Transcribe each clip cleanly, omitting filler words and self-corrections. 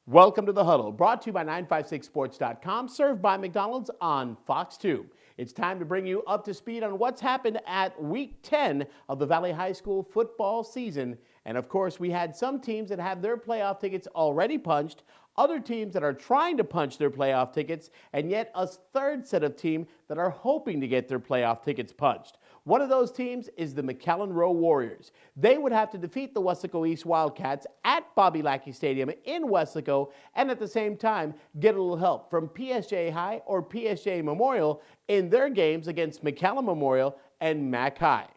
Welcome to the Huddle, brought to you by 956sports.com, served by McDonald's on Fox 2. It's time to bring you up to speed on what's happened at Week 10 of the Valley High School football season. And of course, we had some teams that have their playoff tickets already punched, other teams that are trying to punch their playoff tickets, and yet a third set of teams that are hoping to get their playoff tickets punched. One of those teams is the McAllen Row Warriors. They would have to defeat the Weslaco East Wildcats at Bobby Lackey Stadium in Weslaco, and at the same time get a little help from PSG High or PSG Memorial in their games against McAllen Memorial and Mac High.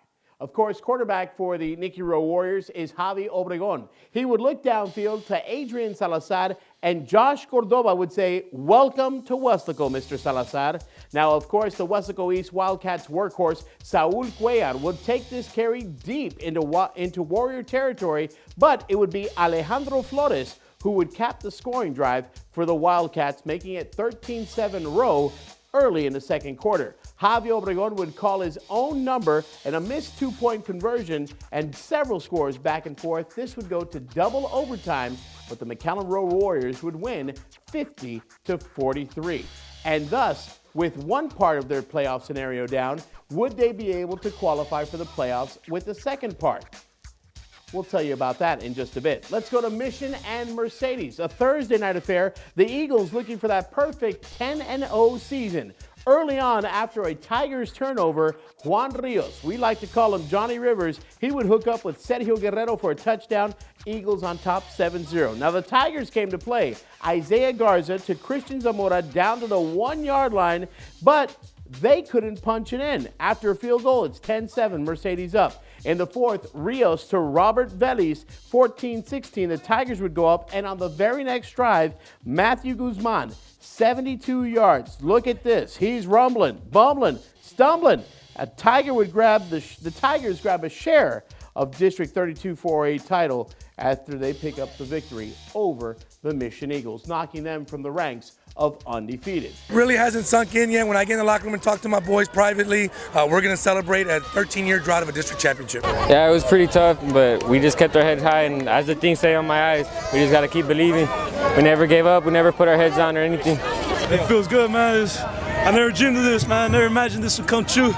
Of course, quarterback for the Nicky Row Warriors is Javi Obregon. He would look downfield to Adrian Salazar, and Josh Cordova would say, "Welcome to Weslaco, Mr. Salazar." Now, of course, the Weslaco East Wildcats workhorse, Saul Cuellar, would take this carry deep into Warrior territory, but it would be Alejandro Flores who would cap the scoring drive for the Wildcats, making it 13-7 Row early in the second quarter. Javi Obregon would call his own number, and a missed two-point conversion and several scores back and forth. This would go to double overtime, but the McAllen Row Warriors would win 50-43. And thus, with one part of their playoff scenario down, would they be able to qualify for the playoffs with the second part? We'll tell you about that in just a bit. Let's go to Mission and Mercedes, a Thursday night affair. The Eagles looking for that perfect 10-0 season. Early on, after a Tigers turnover, Juan Rios, we like to call him Johnny Rivers, he would hook up with Sergio Guerrero for a touchdown. Eagles on top 7-0. Now the Tigers came to play. Isaiah Garza to Christian Zamora down to the 1-yard line, but they couldn't punch it in. After a field goal, it's 10-7, Mercedes up. In the fourth, Rios to Robert Vélez, 14-16. The Tigers would go up, and on the very next drive, Matthew Guzman, 72 yards. Look at this. He's rumbling, bumbling, stumbling. The Tigers grab a share of District 32 4A title after they pick up the victory over the Mission Eagles, knocking them from the ranks of undefeated. Really hasn't sunk in yet. When I get in the locker room and talk to my boys privately, we're going to celebrate a 13-year drought of a district championship. Yeah, it was pretty tough, but we just kept our heads high, and as the things say on my eyes, we just got to keep believing. We never gave up. We never put our heads down or anything. It feels good, man. I never dreamed of this, man. I never imagined this would come true.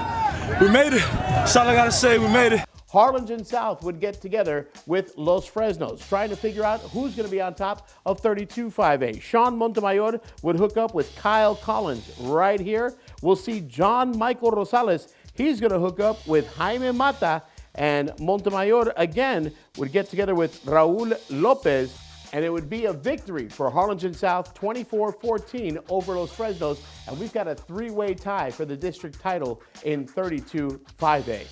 We made it. That's all I got to say. We made it. Harlingen South would get together with Los Fresnos, trying to figure out who's going to be on top of 32 5A. Sean Montemayor would hook up with Kyle Collins right here. We'll see John Michael Rosales. He's going to hook up with Jaime Mata, and Montemayor again would get together with Raul Lopez, and it would be a victory for Harlingen South, 24-14 over Los Fresnos, and we've got a three-way tie for the district title in 32 5A.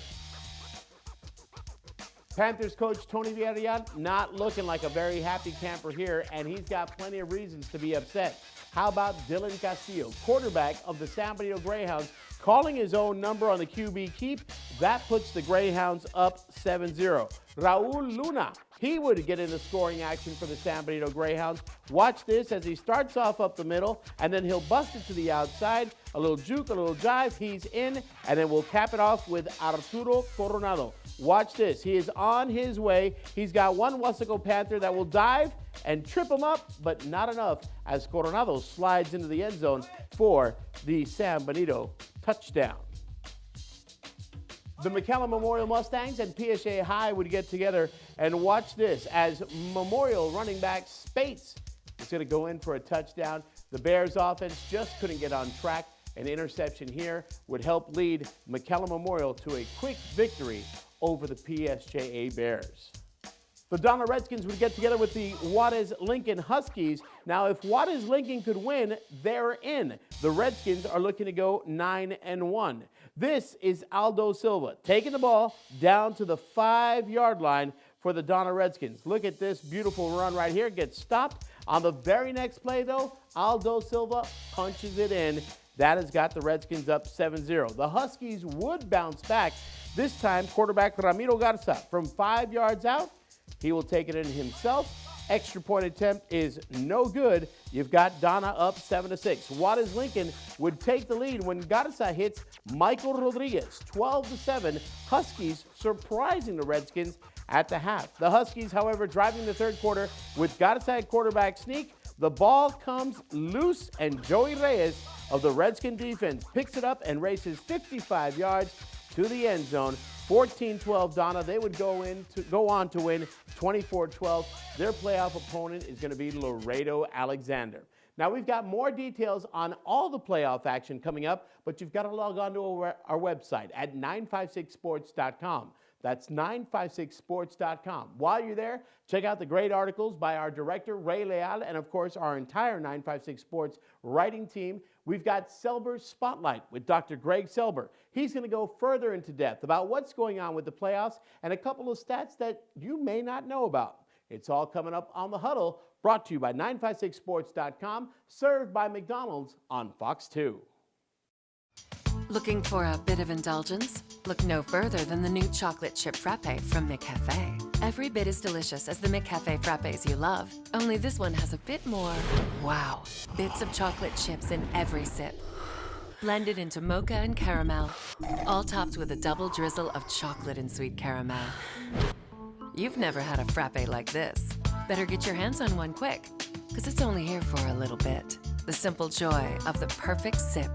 Panthers coach Tony Villarreal not looking like a very happy camper here, and he's got plenty of reasons to be upset. How about Dylan Castillo, quarterback of the San Benito Greyhounds, calling his own number on the QB keep? That puts the Greyhounds up 7-0. Raul Luna, he would get into scoring action for the San Benito Greyhounds. Watch this as he starts off up the middle, and then he'll bust it to the outside. A little juke, a little jive, he's in, and then we'll cap it off with Arturo Coronado. Watch this. He is on his way. He's got one Weslaco Panther that will dive and trip him up, but not enough as Coronado slides into the end zone for the San Benito touchdown. The McAllen Memorial Mustangs and PSA High would get together, and watch this as Memorial running back Spates is going to go in for a touchdown. The Bears offense just couldn't get on track. An interception here would help lead McAllen Memorial to a quick victory over the PSJA Bears. The Donna Redskins would get together with the Juarez Lincoln Huskies. Now, if Juarez Lincoln could win, they're in. The Redskins are looking to go 9-1. This is Aldo Silva taking the ball down to the 5-yard line for the Donna Redskins. Look at this beautiful run right here. Gets stopped. On the very next play, though, Aldo Silva punches it in. That has got the Redskins up 7-0. The Huskies would bounce back. This time, quarterback Ramiro Garza from 5 yards out. He will take it in himself. Extra point attempt is no good. You've got Donna up 7-6. Juarez Lincoln would take the lead when Garza hits Michael Rodriguez, 12-7. Huskies surprising the Redskins at the half. The Huskies, however, driving the third quarter with Garza at quarterback sneak. The ball comes loose, and Joey Reyes of the Redskin defense picks it up and races 55 yards to the end zone. 14-12 Donna. They would go on to win 24-12. Their playoff opponent is going to be Laredo Alexander. Now, we've got more details on all the playoff action coming up, but you've got to log on to our website at 956sports.com. That's 956sports.com. While you're there, check out the great articles by our director, Ray Leal, and of course, our entire 956 Sports writing team. We've got Selber's Spotlight with Dr. Greg Selber. He's going to go further into depth about what's going on with the playoffs and a couple of stats that you may not know about. It's all coming up on The Huddle, brought to you by 956sports.com, served by McDonald's on Fox 2. Looking for a bit of indulgence? Look no further than the new chocolate chip frappe from McCafe. Every bit as delicious as the McCafe frappes you love, only this one has a bit more wow. Bits of chocolate chips in every sip. Blended into mocha and caramel, all topped with a double drizzle of chocolate and sweet caramel. You've never had a frappe like this. Better get your hands on one quick, because it's only here for a little bit. The simple joy of the perfect sip.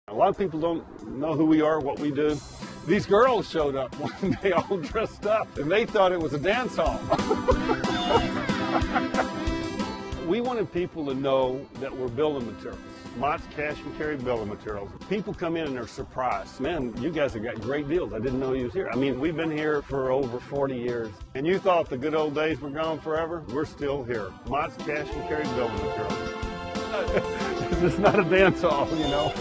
A lot of people don't know who we are, what we do. These girls showed up one day all dressed up, and they thought it was a dance hall. We wanted people to know that we're building materials. Mott's cash and carry building materials. People come in and they're surprised. Man, you guys have got great deals. I didn't know you was here. I mean, we've been here for over 40 years. And you thought the good old days were gone forever? We're still here. Mott's cash and carry building materials. It's not a dance hall, you know.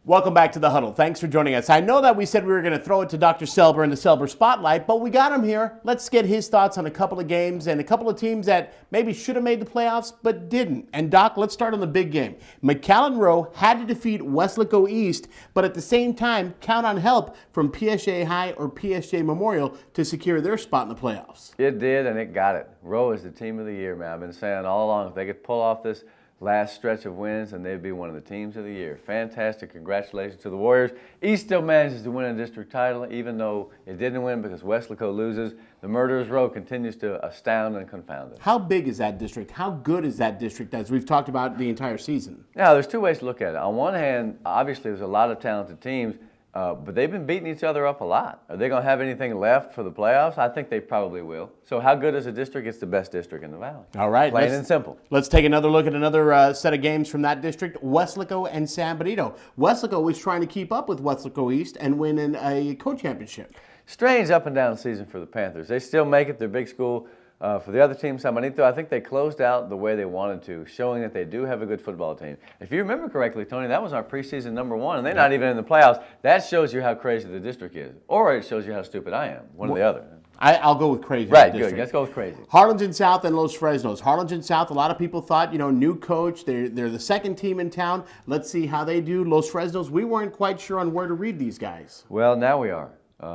Welcome back to The Huddle. Thanks for joining us. I know that we said we were going to throw it to Dr. Selber in the Selber Spotlight, but we got him here. Let's get his thoughts on a couple of games and a couple of teams that maybe should have made the playoffs but didn't. And Doc, let's start on the big game. McAllen Rowe had to defeat Weslaco East, but at the same time count on help from PSG High or PSG Memorial to secure their spot in the playoffs. It did, and it got it. Rowe is the team of the year, man. I've been saying all along, if they could pull off this last stretch of wins, and they'd be one of the teams of the year. Fantastic. Congratulations to the Warriors. East still manages to win a district title, even though it didn't win because Weslaco loses. The Murderers Row continues to astound and confound us. How big is that district? How good is that district, as we've talked about the entire season? Now, there's two ways to look at it. On one hand, obviously there's a lot of talented teams, but they've been beating each other up a lot. Are they going to have anything left for the playoffs? I think they probably will. So how good is a district? It's the best district in the Valley. All right. Plain and simple. Let's take another look at another set of games from that district, Weslaco and San Benito. Weslaco was trying to keep up with Weslaco East and win in a co-championship. Strange up and down season for the Panthers. They still make it. They're big school. For the other team, San Benito, I think they closed out the way they wanted to, showing that they do have a good football team. If you remember correctly, Tony, that was our preseason #1, and they're not even in the playoffs. That shows you how crazy the district is, or it shows you how stupid I am, one or the other. I'll go with crazy. Right, good. Let's go with crazy. Harlingen South and Los Fresnos. Harlingen South, a lot of people thought, new coach. They're the second team in town. Let's see how they do. Los Fresnos, we weren't quite sure on where to read these guys. Well, now we are.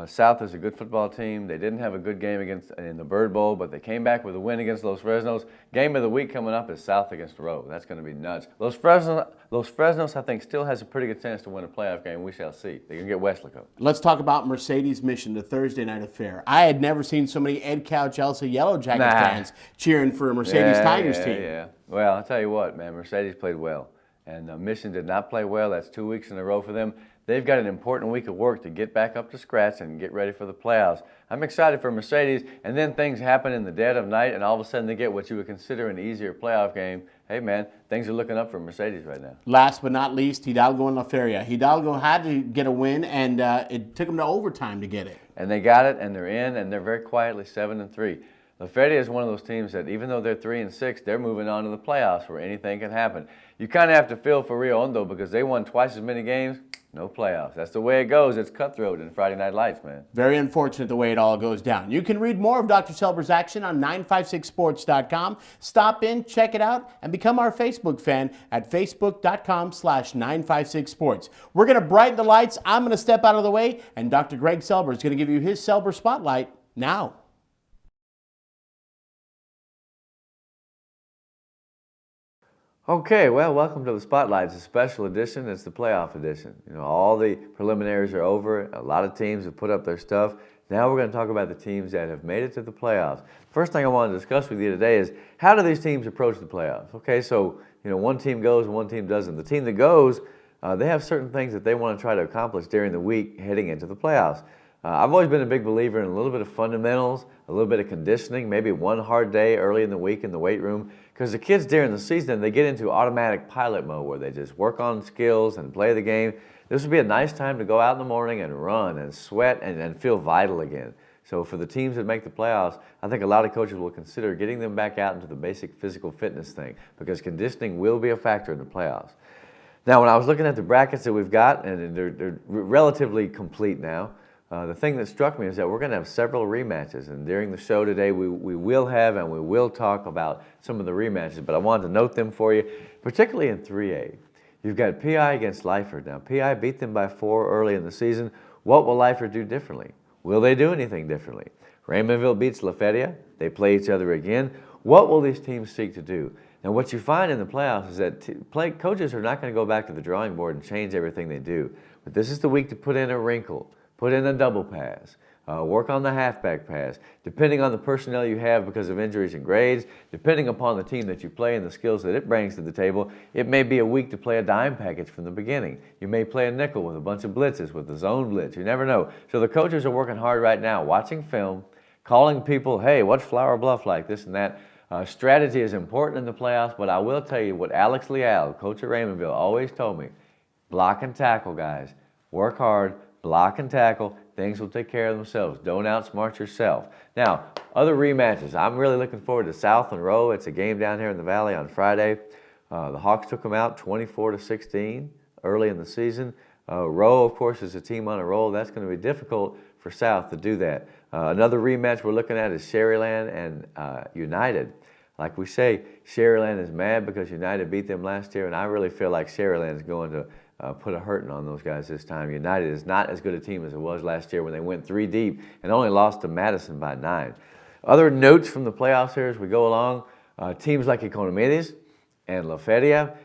South is a good football team. They didn't have a good game in the Bird Bowl, but they came back with a win against Los Fresnos. Game of the week coming up is South against Rowe. That's going to be nuts. Los Fresnos, I think, still has a pretty good chance to win a playoff game. We shall see. They can get Weslaco. Let's talk about Mercedes Mission, the Thursday night affair. I had never seen so many Ed Couch, Elsa Yellow Jacket fans cheering for a Mercedes Tigers team. Yeah. Well, I'll tell you what, man, Mercedes played well. And Mission did not play well. That's 2 weeks in a row for them. They've got an important week of work to get back up to scratch and get ready for the playoffs. I'm excited for Mercedes, and then things happen in the dead of night, and all of a sudden they get what you would consider an easier playoff game. Hey, man, things are looking up for Mercedes right now. Last but not least, Hidalgo and La Feria. Hidalgo had to get a win, and it took them to overtime to get it. And they got it, and they're in, and they're very quietly 7-3. La Feria is one of those teams that even though they're 3-6, they're moving on to the playoffs where anything can happen. You kind of have to feel for Rio Hondo because they won twice as many games. no playoffs. That's the way it goes. It's cutthroat in Friday Night Lights, man. Very unfortunate the way it all goes down. You can read more of Dr. Selber's action on 956sports.com. Stop in, check it out, and become our Facebook fan at facebook.com/956sports. We're going to brighten the lights. I'm going to step out of the way, and Dr. Greg Selber is going to give you his Selber Spotlight now. Okay, well, welcome to the Spotlight. It's a special edition. It's the playoff edition. You know, all the preliminaries are over. A lot of teams have put up their stuff. Now we're going to talk about the teams that have made it to the playoffs. First thing I want to discuss with you today is how do these teams approach the playoffs? Okay, so, you know, one team goes and one team doesn't. The team that goes, they have certain things that they want to try to accomplish during the week heading into the playoffs. I've always been a big believer in a little bit of fundamentals, a little bit of conditioning, maybe one hard day early in the week in the weight room, because the kids during the season, they get into automatic pilot mode where they just work on skills and play the game. This would be a nice time to go out in the morning and run and sweat and feel vital again. So for the teams that make the playoffs, I think a lot of coaches will consider getting them back out into the basic physical fitness thing, because conditioning will be a factor in the playoffs. Now, when I was looking at the brackets that we've got, and they're relatively complete now, the thing that struck me is that we're going to have several rematches, and during the show today we will have and we will talk about some of the rematches, but I wanted to note them for you, particularly in 3A. You've got PI against Lyford. Now, PI beat them by 4 early in the season. What will Lyford do differently? Will they do anything differently? Raymondville beats LaFetia. They play each other again. What will these teams seek to do? Now, what you find in the playoffs is that coaches are not going to go back to the drawing board and change everything they do, but this is the week to put in a wrinkle. Put in a double pass, work on the halfback pass, depending on the personnel you have because of injuries and grades, depending upon the team that you play and the skills that it brings to the table, it may be a week to play a dime package from the beginning. You may play a nickel with a bunch of blitzes, with the zone blitz, you never know. So the coaches are working hard right now, watching film, calling people, hey, what's Flower Bluff like, this and that. Strategy is important in the playoffs, but I will tell you what Alex Leal, coach at Raymondville, always told me, block and tackle, guys. Work hard. Block and tackle, things will take care of themselves. Don't outsmart yourself. Now, other rematches. I'm really looking forward to South and Rowe. It's a game down here in the Valley on Friday. The Hawks took them out 24-16 early in the season. Rowe, of course, is a team on a roll. That's going to be difficult for South to do that. Another rematch we're looking at is Sherryland and United. Like we say, Sherryland is mad because United beat them last year, and I really feel like Sherryland is going to put a hurting on those guys this time. United is not as good a team as it was last year when they went 3 deep and only lost to Madison by 9. Other notes from the playoffs here as we go along, teams like Economides and LaFetia,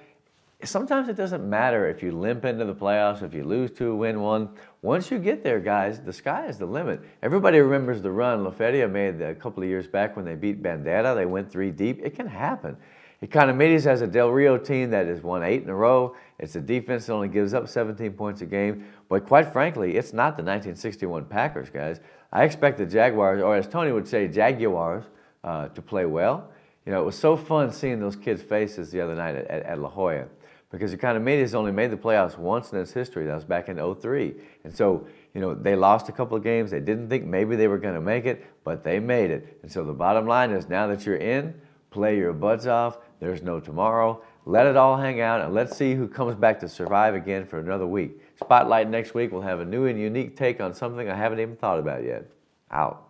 sometimes it doesn't matter if you limp into the playoffs, if you lose 2, win 1. Once you get there, guys, the sky is the limit. Everybody remembers the run LaFetia made a couple of years back when they beat Bandera. They went 3 deep. It can happen. Economides has a Del Rio team that has won 8 in a row. It's a defense that only gives up 17 points a game. But quite frankly, it's not the 1961 Packers, guys. I expect the Jaguars, or as Tony would say, Jaguars, to play well. You know, it was so fun seeing those kids' faces the other night at La Jolla, because Economides only made the playoffs once in its history. That was back in '03. And so, you know, they lost a couple of games. They didn't think maybe they were going to make it, but they made it. And so the bottom line is, now that you're in, play your butts off. There's no tomorrow. Let it all hang out, and let's see who comes back to survive again for another week. Spotlight next week will have a new and unique take on something I haven't even thought about yet. Out.